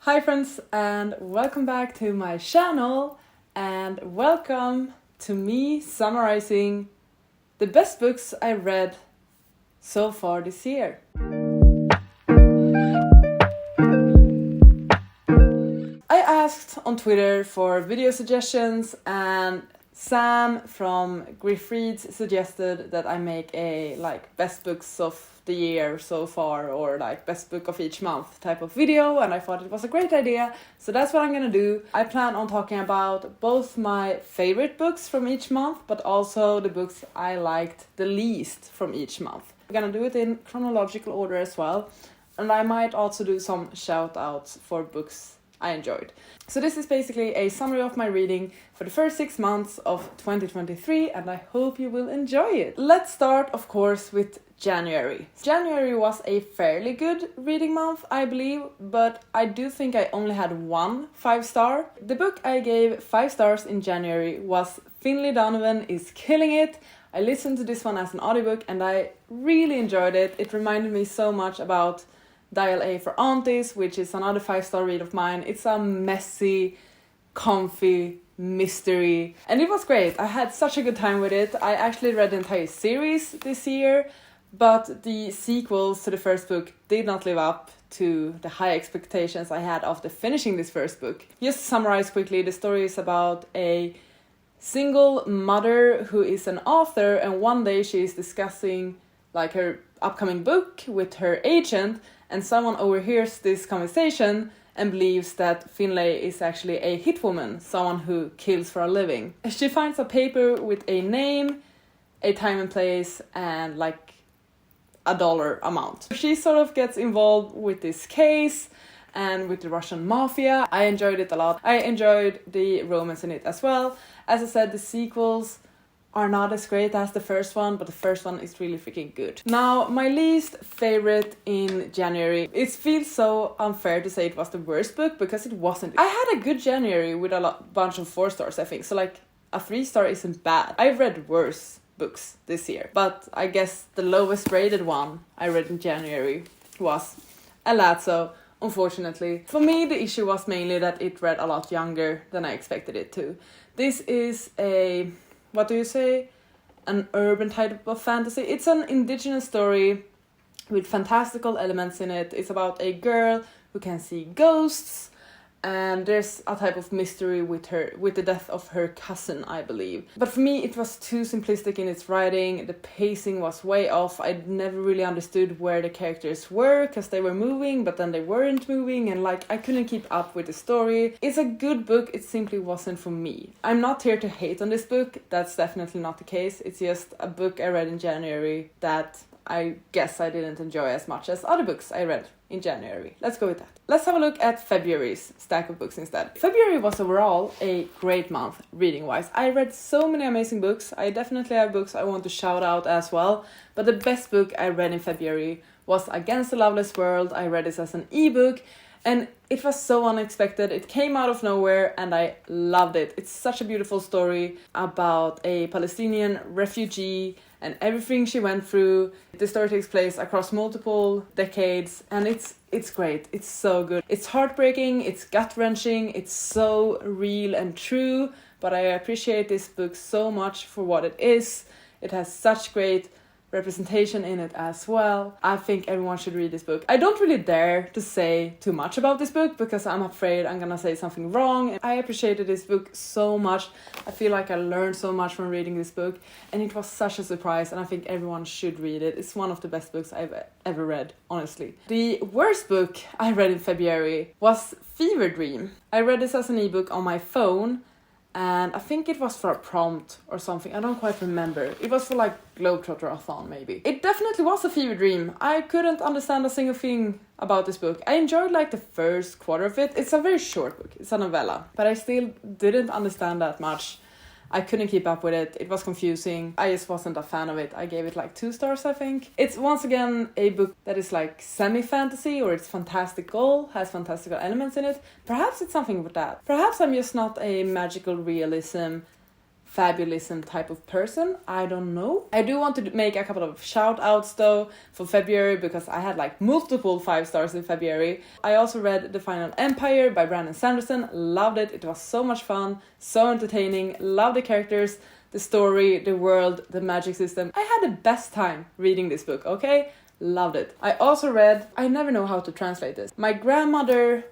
Hi friends, and welcome back to my channel, and welcome to me summarizing the best books I read so far this year. I asked on Twitter for video suggestions, and Sam from Griff Reads suggested that I make a best books of the year so far, or best book of each month type of video, and I thought it was a great idea, so that's what I'm gonna do. I plan on talking about both my favorite books from each month, but also the books I liked the least from each month. I'm gonna do it in chronological order as well, and I might also do some shout outs for books I enjoyed. So this is basically a summary of my reading for the first 6 months of 2023, and I hope you will enjoy it. Let's start, of course, with January. January was a fairly good reading month, I believe, but I do think I only had 1 5-star. The book I gave 5 stars in January was Finlay Donovan is Killing It. I listened to this one as an audiobook and I really enjoyed it. It reminded me so much about Dial A for Aunties, which is another 5-star read of mine. It's a messy, comfy mystery, and it was great. I had such a good time with it. I actually read the entire series this year, but the sequels to the first book did not live up to the high expectations I had after finishing this first book. Just to summarize quickly, the story is about a single mother who is an author, and one day she is discussing her upcoming book with her agent, and someone overhears this conversation and believes that Finlay is actually a hitwoman, someone who kills for a living. She finds a paper with a name, a time and place, and a dollar amount. She sort of gets involved with this case and with the Russian mafia. I enjoyed it a lot. I enjoyed the romance in it as well. As I said, the sequels are not as great as the first one, but the first one is really freaking good. Now, my least favorite in January. It feels so unfair to say it was the worst book, because it wasn't. I had a good January with a bunch of 4 stars, I think. So a 3-star isn't bad. I've read worse books this year, but I guess the lowest rated one I read in January was A Lazo, unfortunately. For me, the issue was mainly that it read a lot younger than I expected it to. This is an urban type of fantasy. It's an indigenous story with fantastical elements in it. It's about a girl who can see ghosts, and there's a type of mystery with the death of her cousin, I believe. But for me, it was too simplistic in its writing. The pacing was way off. I never really understood where the characters were, because they were moving, but then they weren't moving, and I couldn't keep up with the story. It's a good book, it simply wasn't for me. I'm not here to hate on this book, that's definitely not the case. It's just a book I read in January that I guess I didn't enjoy as much as other books I read in January. Let's go with that. Let's have a look at February's stack of books instead. February was overall a great month reading-wise. I read so many amazing books. I definitely have books I want to shout out as well, but the best book I read in February was Against the Loveless World. I read this as an ebook, and it was so unexpected. It came out of nowhere and I loved it. It's such a beautiful story about a Palestinian refugee and everything she went through. The story takes place across multiple decades, and it's great. It's so good. It's heartbreaking, it's gut-wrenching, it's so real and true, but I appreciate this book so much for what it is. It has such great representation in it as well. I think everyone should read this book. I don't really dare to say too much about this book because I'm afraid I'm gonna say something wrong. I appreciated this book so much. I feel like I learned so much from reading this book, and it was such a surprise, and I think everyone should read it. It's one of the best books I've ever read, honestly. The worst book I read in February was Fever Dream. I read this as an ebook on my phone, and I think it was for a prompt or something. I don't quite remember. It was for Globetrotter-a-thon maybe. It definitely was a fever dream. I couldn't understand a single thing about this book. I enjoyed the first quarter of it. It's a very short book. It's a novella. But I still didn't understand that much. I couldn't keep up with it. It was confusing. I just wasn't a fan of it. I gave it 2 stars, I think. It's once again a book that is semi-fantasy, or it's fantastical, has fantastical elements in it. Perhaps it's something with that. Perhaps I'm just not a magical realism fabulism type of person. I don't know. I do want to make a couple of shout outs though for February, because I had like multiple 5 stars in February. I also read The Final Empire by Brandon Sanderson. Loved it. It was so much fun, so entertaining. Loved the characters, the story, the world, the magic system. I had the best time reading this book, okay? Loved it. I also read, I never know how to translate this. My grandmother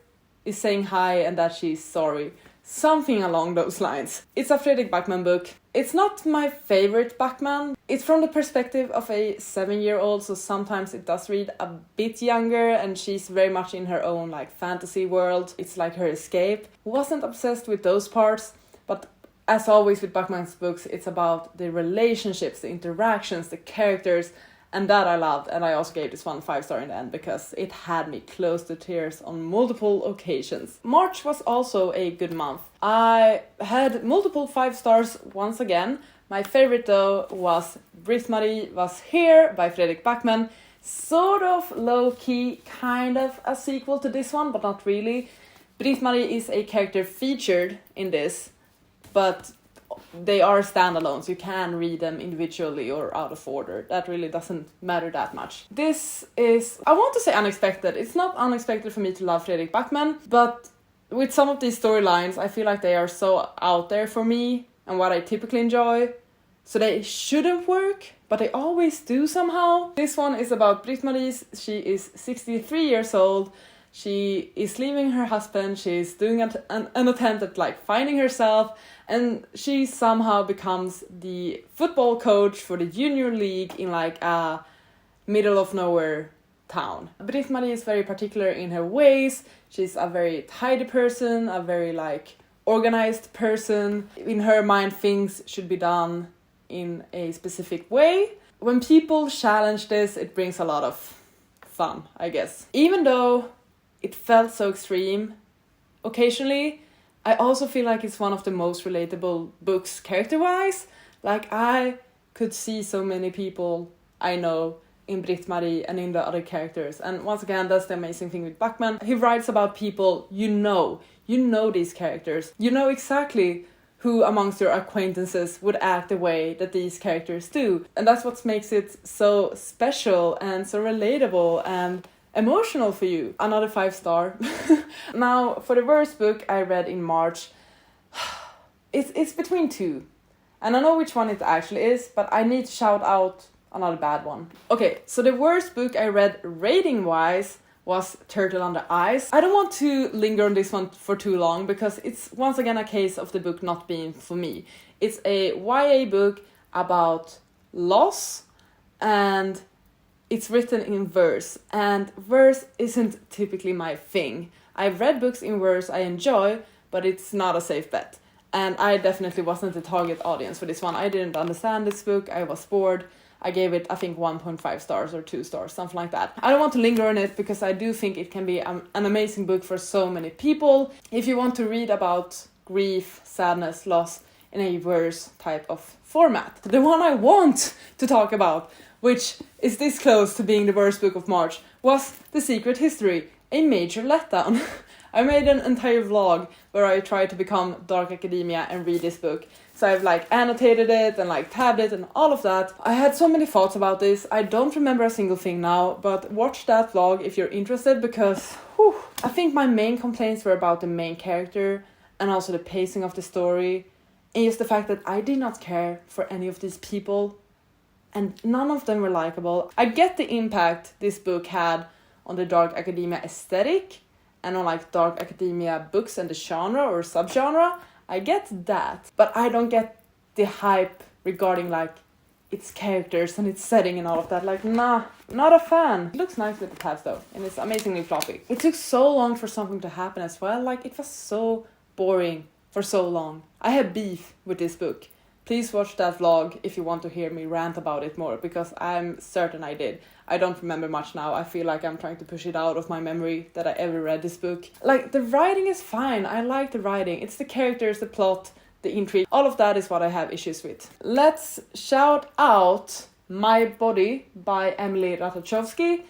is saying hi and that she's sorry. Something along those lines. It's a Fredrik Backman book. It's not my favorite Backman. It's from the perspective of a 7-year-old, so sometimes it does read a bit younger, and she's very much in her own like fantasy world. It's like her escape. Wasn't obsessed with those parts, but as always with Backman's books, it's about the relationships, the interactions, the characters, and that I loved. And I also gave this one 5 star in the end because it had me close to tears on multiple occasions. March was also a good month. I had multiple 5 stars once again. My favorite though was Britt-Marie Was Here by Fredrik Backman. Sort of low-key, kind of a sequel to this one, but not really. Britt-Marie is a character featured in this, but they are standalones. You can read them individually or out of order. That really doesn't matter that much. This is, I want to say unexpected. It's not unexpected for me to love Fredrik Backman, but with some of these storylines, I feel like they are so out there for me and what I typically enjoy. So they shouldn't work, but they always do somehow. This one is about Britt-Marie. She is 63 years old. She is leaving her husband. She's doing an attempt at like finding herself, and she somehow becomes the football coach for the junior league in like a middle of nowhere town. Britt-Marie is very particular in her ways. She's a very tidy person, a very like organized person. In her mind, things should be done in a specific way. When people challenge this, it brings a lot of fun, I guess. Even though it felt so extreme occasionally, I also feel like it's one of the most relatable books character-wise. Like, I could see so many people I know in Britt-Marie and in the other characters. And once again, that's the amazing thing with Backman. He writes about people you know these characters. You know exactly who amongst your acquaintances would act the way that these characters do. And that's what makes it so special and so relatable and emotional for you. Another 5 star. Now, for the worst book I read in March, it's between 2. And I know which one it actually is, but I need to shout out another bad one. Okay, so the worst book I read rating-wise was Turtle on the Ice. I don't want to linger on this one for too long because it's once again a case of the book not being for me. It's a YA book about loss, and it's written in verse, and verse isn't typically my thing. I've read books in verse I enjoy, but it's not a safe bet. And I definitely wasn't the target audience for this one. I didn't understand this book, I was bored. I gave it, I think, 1.5 stars or 2 stars, something like that. I don't want to linger on it because I do think it can be an amazing book for so many people. If you want to read about grief, sadness, loss in a verse type of format. The one I want to talk about, which is this close to being the worst book of March, was The Secret History, a major letdown. I made an entire vlog where I tried to become Dark Academia and read this book. So I've like annotated it and like tabbed it and all of that. I had so many thoughts about this. I don't remember a single thing now, but watch that vlog if you're interested because I think my main complaints were about the main character and also the pacing of the story. And just the fact that I did not care for any of these people and none of them were likable. I get the impact this book had on the Dark Academia aesthetic and on like Dark Academia books and the genre or subgenre. I get that, but I don't get the hype regarding like its characters and its setting and all of that. Like, nah, not a fan. It looks nice with the tabs though, and it's amazingly floppy. It took so long for something to happen as well. Like, it was so boring for so long. I had beef with this book. Please watch that vlog if you want to hear me rant about it more, because I'm certain I did. I don't remember much now. I feel like I'm trying to push it out of my memory that I ever read this book. Like, the writing is fine. I like the writing. It's the characters, the plot, the intrigue. All of that is what I have issues with. Let's shout out My Body by Emily Ratajkowski.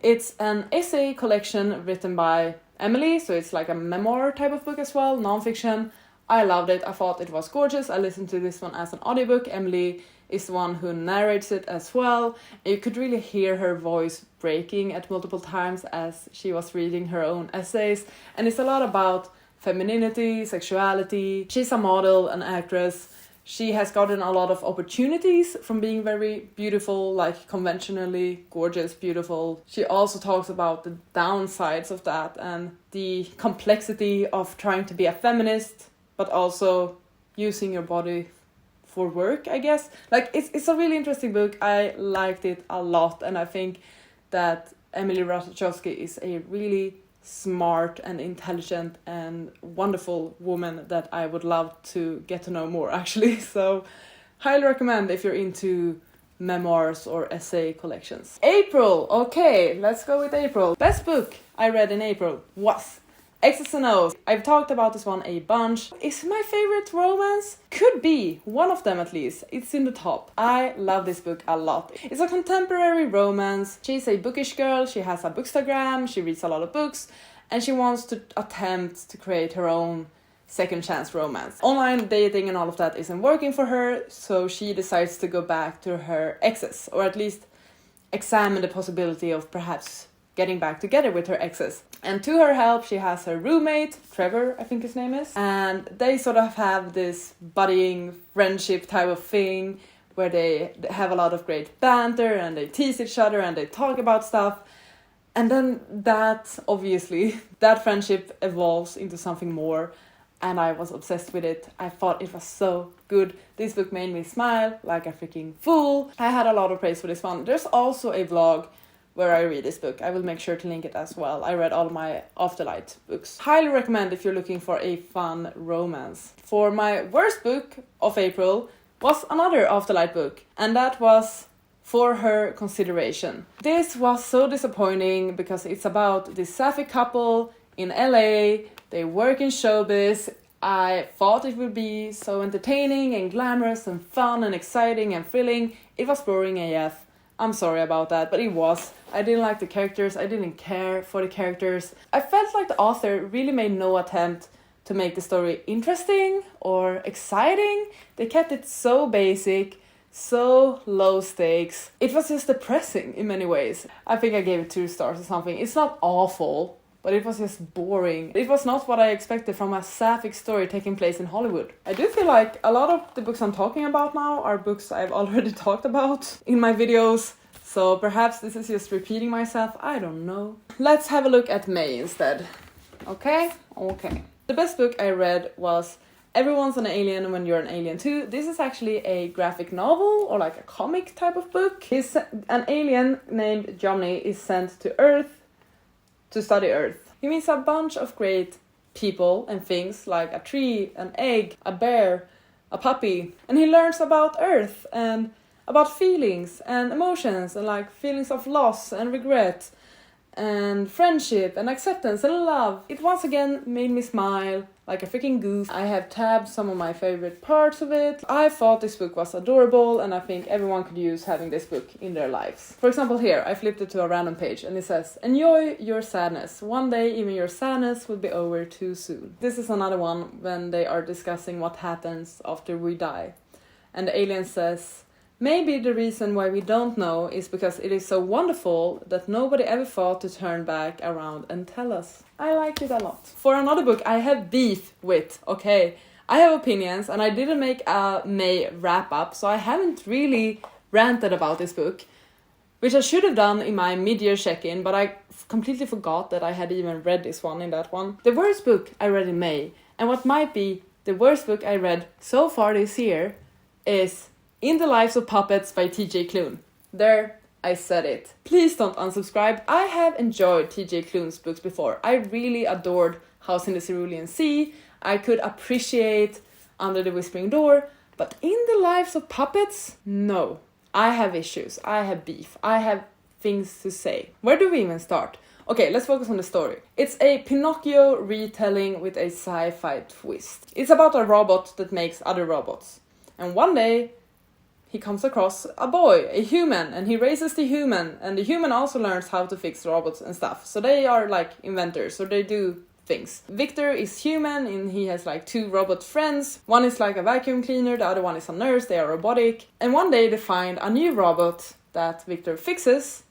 It's an essay collection written by Emily, so it's like a memoir type of book as well, non-fiction, I loved it. I thought it was gorgeous. I listened to this one as an audiobook. Emily is the one who narrates it as well. You could really hear her voice breaking at multiple times as she was reading her own essays. And it's a lot about femininity, sexuality. She's a model, an actress. She has gotten a lot of opportunities from being very beautiful, like conventionally gorgeous, beautiful. She also talks about the downsides of that and the complexity of trying to be a feminist, but also using your body for work, I guess. Like, it's a really interesting book. I liked it a lot, and I think that Emily Ratajkowski is a really smart and intelligent and wonderful woman that I would love to get to know more, actually. So highly recommend if you're into memoirs or essay collections. April. Okay, let's go with April. Best book I read in April was X's and O's. I've talked about this one a bunch. It's my favorite romance. Could be one of them at least. It's in the top. I love this book a lot. It's a contemporary romance. She's a bookish girl. She has a bookstagram. She reads a lot of books. And she wants to attempt to create her own second chance romance. Online dating and all of that isn't working for her. So she decides to go back to her exes. Or at least examine the possibility of perhaps getting back together with her exes. And to her help, she has her roommate, Trevor, I think his name is. And they sort of have this buddying friendship type of thing where they have a lot of great banter and they tease each other and they talk about stuff. And then that friendship evolves into something more. And I was obsessed with it. I thought it was so good. This book made me smile like a freaking fool. I had a lot of praise for this one. There's also a vlog where I read this book. I will make sure to link it as well. I read all my Afterlight books. Highly recommend if you're looking for a fun romance. For my worst book of April was another Afterlight book, and that was For Her Consideration. This was so disappointing because it's about this sapphic couple in LA. They work in showbiz. I thought it would be so entertaining and glamorous and fun and exciting and thrilling. It was boring AF. I'm sorry about that, but it was. I didn't like the characters. I didn't care for the characters. I felt like the author really made no attempt to make the story interesting or exciting. They kept it so basic, so low stakes. It was just depressing in many ways. I think I gave it 2 stars or something. It's not awful, but it was just boring. It was not what I expected from a sapphic story taking place in Hollywood. I do feel like a lot of the books I'm talking about now are books I've already talked about in my videos, so perhaps this is just repeating myself, I don't know. Let's have a look at May instead. Okay? The best book I read was Everyone's an Alien When You're an Alien Too. This is actually a graphic novel or like a comic type of book. An alien named Johnny is sent to Earth to study Earth. He meets a bunch of great people and things like a tree, an egg, a bear, a puppy, and he learns about Earth and about feelings and emotions and like feelings of loss and regret and friendship and acceptance and love. It once again made me smile like a freaking goof. I have tabbed some of my favorite parts of it. I thought this book was adorable and I think everyone could use having this book in their lives. For example, here I flipped it to a random page and it says, "Enjoy your sadness. One day even your sadness will be over too soon." This is another one when they are discussing what happens after we die. And the alien says, "Maybe the reason why we don't know is because it is so wonderful that nobody ever thought to turn back around and tell us." I liked it a lot. For another book I have beef with, okay? I have opinions and I didn't make a May wrap-up, so I haven't really ranted about this book, which I should have done in my mid-year check-in, but I completely forgot that I had even read this one in that one. The worst book I read in May, and what might be the worst book I read so far this year, is In the Lives of Puppets by TJ Klune. There, I said it. Please don't unsubscribe. I have enjoyed TJ Klune's books before. I really adored House in the Cerulean Sea. I could appreciate Under the Whispering Door. But In the Lives of Puppets? No. I have issues. I have beef. I have things to say. Where do we even start? Okay, let's focus on the story. It's a Pinocchio retelling with a sci-fi twist. It's about a robot that makes other robots. And one day, he comes across a boy, a human, and he raises the human, and the human also learns how to fix robots and stuff. So they are like inventors, so they do things. Victor is human and he has like 2 robot friends. One is like a vacuum cleaner, the other one is a nurse, they are robotic. And one day they find a new robot that Victor fixes,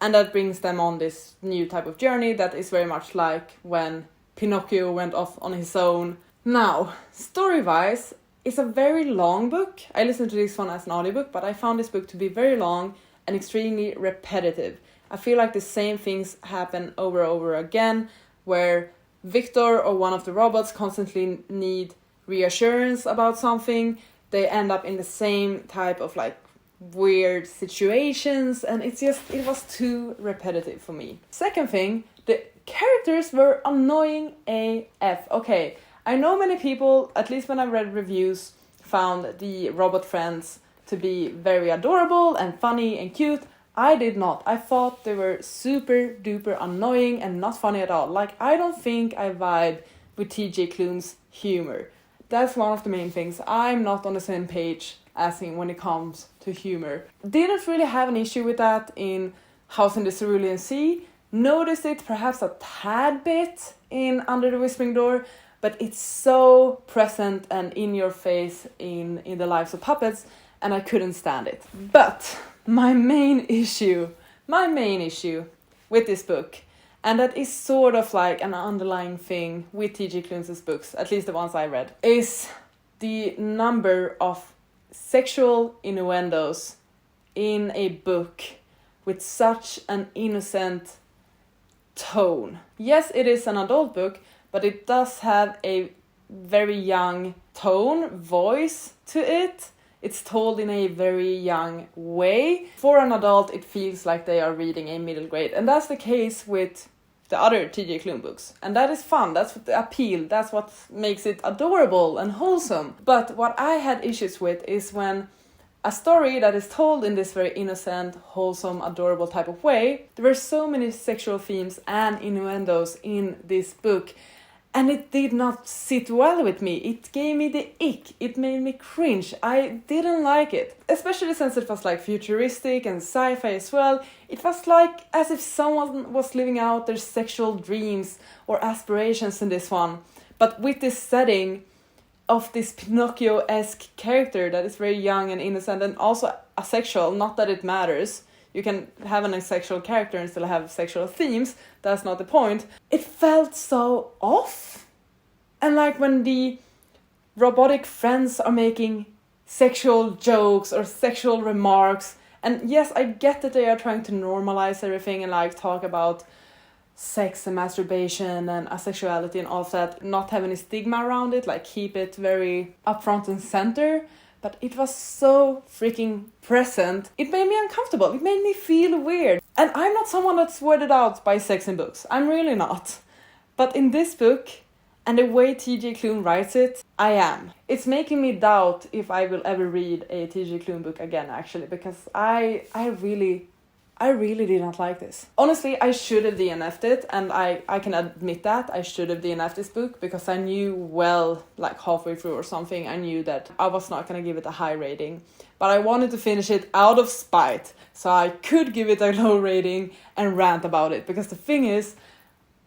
and that brings them on this new type of journey that is very much like when Pinocchio went off on his own. Now, story-wise, it's a very long book. I listened to this one as an audiobook, but I found this book to be very long and extremely repetitive. I feel like the same things happen over and over again, where Victor or one of the robots constantly need reassurance about something. They end up in the same type of like weird situations, and it was too repetitive for me. Second thing, the characters were annoying AF. Okay, I know many people, at least when I read reviews, found the robot friends to be very adorable and funny and cute. I did not. I thought they were super duper annoying and not funny at all. Like, I don't think I vibe with TJ Klune's humor. That's one of the main things. I'm not on the same page as him when it comes to humor. Didn't really have an issue with that in House in the Cerulean Sea. Noticed it perhaps a tad bit in Under the Whispering Door, but it's so present and in your face in The Lives of Puppets, and I couldn't stand it. But my main issue with this book, and that is sort of like an underlying thing with T.J. Klune's books, at least the ones I read, is the number of sexual innuendos in a book with such an innocent tone. Yes, it is an adult book, but it does have a very young tone, voice to it. It's told in a very young way. For an adult, it feels like they are reading a middle grade. And that's the case with the other T.J. Klune books. And that is fun. That's what the appeal. That's what makes it adorable and wholesome. But what I had issues with is when a story that is told in this very innocent, wholesome, adorable type of way, there were so many sexual themes and innuendos in this book. And it did not sit well with me. It gave me the ick. It made me cringe. I didn't like it. Especially since it was like futuristic and sci-fi as well. It was like as if someone was living out their sexual dreams or aspirations in this one. But with this setting of this Pinocchio-esque character that is very young and innocent and also asexual, not that it matters. You can have an asexual character and still have sexual themes. That's not the point. It felt so off. And like when the robotic friends are making sexual jokes or sexual remarks. And yes, I get that they are trying to normalize everything and like talk about sex and masturbation and asexuality and all of that. Not have any stigma around it. Like keep it very upfront and center. But it was so freaking present. It made me uncomfortable. It made me feel weird. And I'm not someone that's weirded out by sex in books. I'm really not. But in this book, and the way T.J. Klune writes it, I am. It's making me doubt if I will ever read a T.J. Klune book again, actually. Because I really did not like this. Honestly, I should have DNF'd it, and I can admit that. I should have DNF'd this book, because I knew well, like halfway through or something, I knew that I was not going to give it a high rating. But I wanted to finish it out of spite, so I could give it a low rating and rant about it. Because the thing is,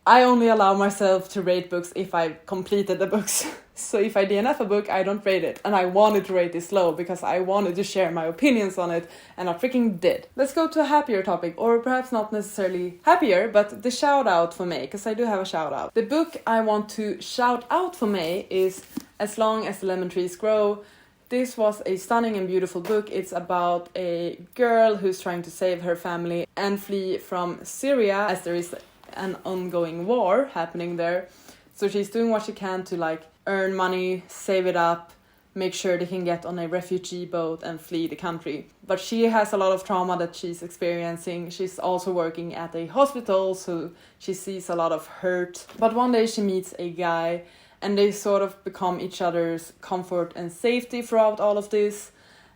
I only allow myself to rate books if I completed the books. So if I DNF a book, I don't rate it. And I wanted to rate this low because I wanted to share my opinions on it, and I freaking did. Let's go to a happier topic, or perhaps not necessarily happier, but the shout out for May, because I do have a shout out. The book I want to shout out for May is As Long as the Lemon Trees Grow. This was a stunning and beautiful book. It's about a girl who's trying to save her family and flee from Syria, as there is an ongoing war happening there. So she's doing what she can to like earn money, save it up, make sure they can get on a refugee boat and flee the country. But she has a lot of trauma that she's experiencing. She's also working at a hospital, so she sees a lot of hurt. But one day she meets a guy, and they sort of become each other's comfort and safety throughout all of this.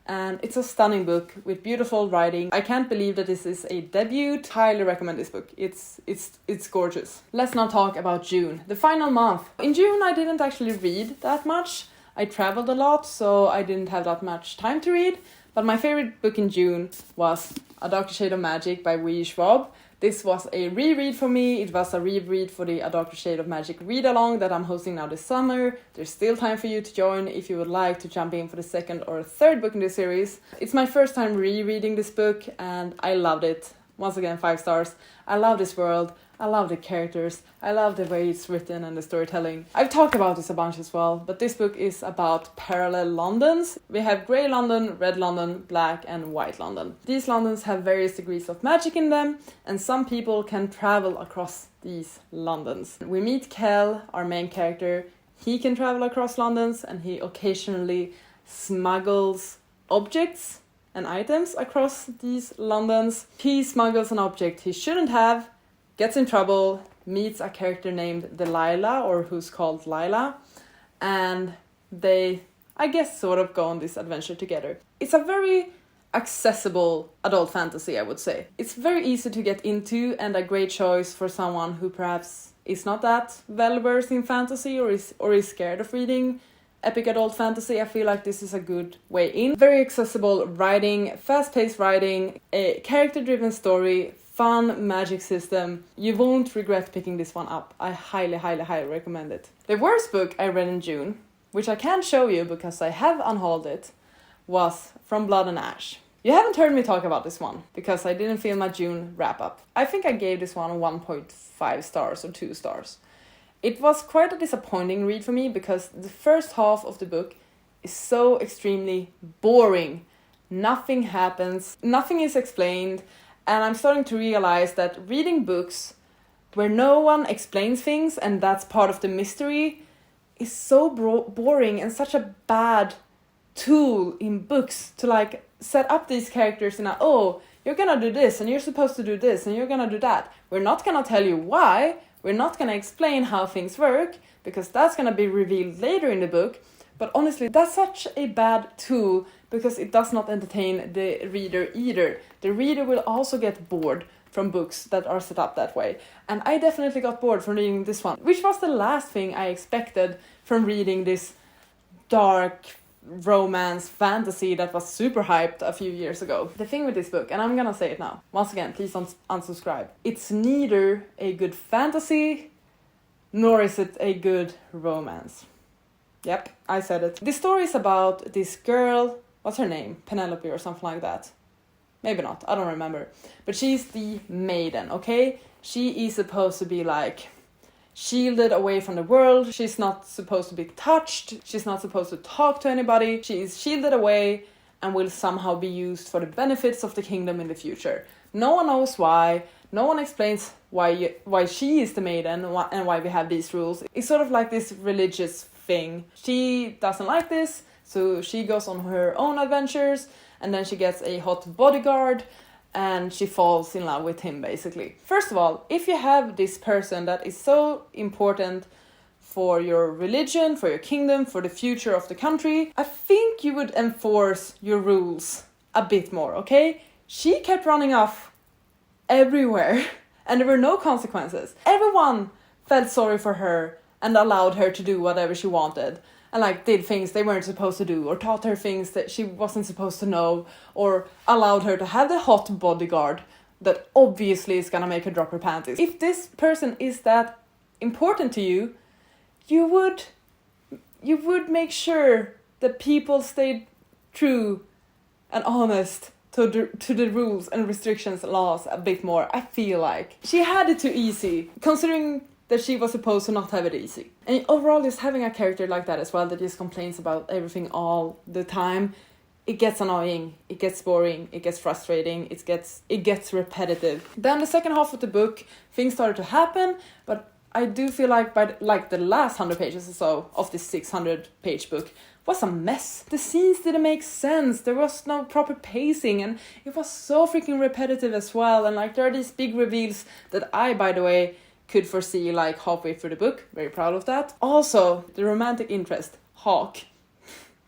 And it's a stunning book with beautiful writing. I can't believe that this is a debut. Highly recommend this book. It's gorgeous. Let's now talk about June, the final month. In June, I didn't actually read that much. I traveled a lot, so I didn't have that much time to read. But my favorite book in June was A Darker Shade of Magic by Wee Schwab. This was a reread for me. It was a reread for the A Darker Shade of Magic read-along that I'm hosting now this summer. There's still time for you to join if you would like to jump in for the second or third book in this series. It's my first time rereading this book and I loved it. Once again, 5 stars. I love this world. I love the characters. I love the way it's written and the storytelling. I've talked about this a bunch as well, but this book is about parallel Londons. We have grey London, red London, black and white London. These Londons have various degrees of magic in them, and some people can travel across these Londons. We meet Kel, our main character. He can travel across Londons and he occasionally smuggles objects and items across these Londons. He smuggles an object he shouldn't have, gets in trouble, meets a character named Delilah, or who's called Lila, and they, I guess, sort of go on this adventure together. It's a very accessible adult fantasy, I would say. It's very easy to get into and a great choice for someone who perhaps is not that well-versed in fantasy or is scared of reading epic adult fantasy. I feel like this is a good way in. Very accessible writing, fast-paced writing, a character-driven story, fun magic system. You won't regret picking this one up. I highly, highly, highly recommend it. The worst book I read in June, which I can't show you because I have unhauled it, was From Blood and Ash. You haven't heard me talk about this one because I didn't feel my June wrap-up. I think I gave this one 1.5 stars or 2 stars. It was quite a disappointing read for me because the first half of the book is so extremely boring. Nothing happens, nothing is explained, and I'm starting to realize that reading books where no one explains things and that's part of the mystery is so boring and such a bad tool in books to like set up these characters in a, oh, you're gonna do this and you're supposed to do this and you're gonna do that. We're not gonna tell you why. We're not gonna explain how things work because that's gonna be revealed later in the book. But honestly, that's such a bad tool because it does not entertain the reader either. The reader will also get bored from books that are set up that way. And I definitely got bored from reading this one, which was the last thing I expected from reading this dark romance fantasy that was super hyped a few years ago. The thing with this book, and I'm gonna say it now, once again, please don't unsubscribe. It's neither a good fantasy, nor is it a good romance. Yep, I said it. The story is about this girl, what's her name? Penelope or something like that. Maybe not, I don't remember. But she's the maiden, okay? She is supposed to be like shielded away from the world. She's not supposed to be touched. She's not supposed to talk to anybody. She is shielded away and will somehow be used for the benefits of the kingdom in the future. No one knows why. No one explains why she is the maiden and why we have these rules. It's sort of like this religious thing. She doesn't like this, so she goes on her own adventures, and then she gets a hot bodyguard and she falls in love with him, basically. First of all, if you have this person that is so important for your religion, for your kingdom, for the future of the country, I think you would enforce your rules a bit more, okay? She kept running off everywhere and there were no consequences. Everyone felt sorry for her and allowed her to do whatever she wanted. And like did things they weren't supposed to do, or taught her things that she wasn't supposed to know, or allowed her to have the hot bodyguard that obviously is gonna make her drop her panties. If this person is that important to you, you would make sure that people stayed true and honest to the rules and restrictions, laws a bit more. I feel like she had it too easy, considering that she was supposed to not have it easy. And overall, just having a character like that as well, that just complains about everything all the time, it gets annoying, it gets boring, it gets frustrating, it gets repetitive. Then the second half of the book, things started to happen, but I do feel like by the last 100 pages or so of this 600-page book was a mess. The scenes didn't make sense, there was no proper pacing, and it was so freaking repetitive as well. And like there are these big reveals that I, by the way, could foresee like halfway through the book. Very proud of that. Also, the romantic interest, Hawk.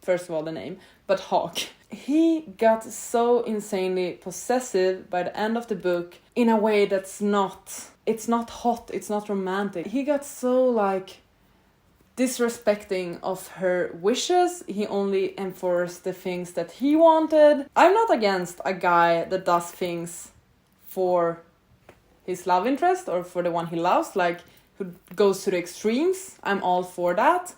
First of all, the name, but Hawk. He got so insanely possessive by the end of the book in a way it's not hot, it's not romantic. He got so like disrespecting of her wishes. He only enforced the things that he wanted. I'm not against a guy that does things for his love interest or for the one he loves, like who goes to the extremes, I'm all for that.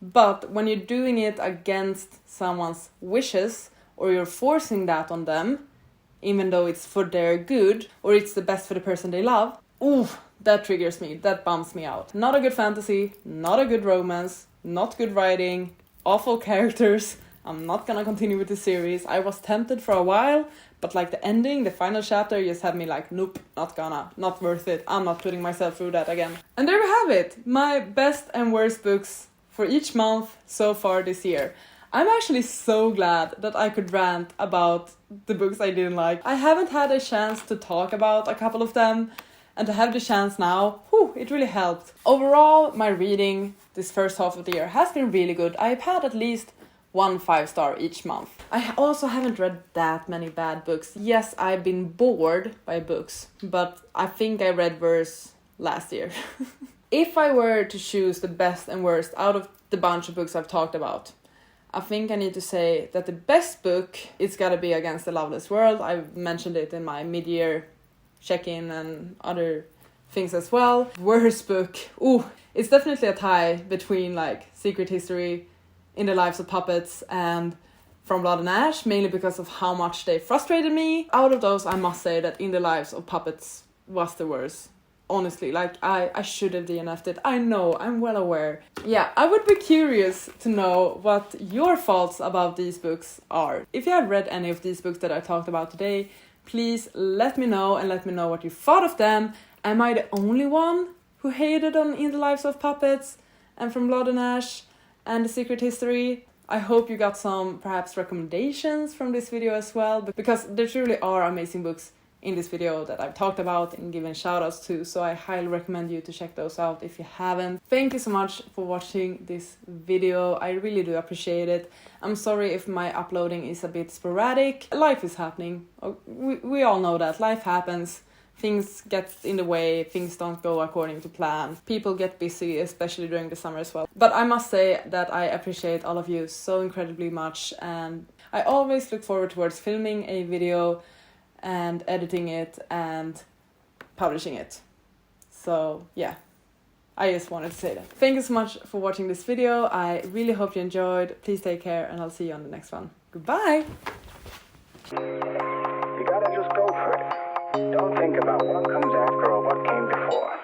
But when you're doing it against someone's wishes, or you're forcing that on them, even though it's for their good, or it's the best for the person they love, ooh, that triggers me, that bums me out. Not a good fantasy, not a good romance, not good writing, awful characters. I'm not gonna continue with the series. I was tempted for a while, but like the ending, the final chapter just had me like, nope, not worth it. I'm not putting myself through that again. And there we have it, my best and worst books for each month so far this year. I'm actually so glad that I could rant about the books I didn't like. I haven't had a chance to talk about a couple of them, and to have the chance now, it really helped. Overall, my reading this first half of the year has been really good. I've had at least 1 5-star each month. I also haven't read that many bad books. Yes, I've been bored by books, but I think I read worse last year. If I were to choose the best and worst out of the bunch of books I've talked about, I think I need to say that the best book, it's gotta be Against the Loveless World. I mentioned it in my mid-year check-in and other things as well. Worst book, it's definitely a tie between like Secret History, In the Lives of Puppets, and From Blood and Ash, mainly because of how much they frustrated me. Out of those, I must say that In the Lives of Puppets was the worst. Honestly, like I should have DNF'd it. I know, I'm well aware. Yeah, I would be curious to know what your thoughts about these books are. If you have read any of these books that I talked about today, please let me know, and let me know what you thought of them. Am I the only one who hated on In the Lives of Puppets and From Blood and Ash and The Secret History? I hope you got some perhaps recommendations from this video as well, because there truly are amazing books in this video that I've talked about and given shoutouts to, so I highly recommend you to check those out if you haven't. Thank you so much for watching this video. I really do appreciate it. I'm sorry if my uploading is a bit sporadic. Life is happening. We all know that. Life happens. Things get in the way, things don't go according to plan. People get busy, especially during the summer as well. But I must say that I appreciate all of you so incredibly much, and I always look forward towards filming a video and editing it and publishing it. So yeah, I just wanted to say that. Thank you so much for watching this video. I really hope you enjoyed. Please take care, and I'll see you on the next one. Goodbye! You gotta just go for it. Don't think about what comes after or what came before.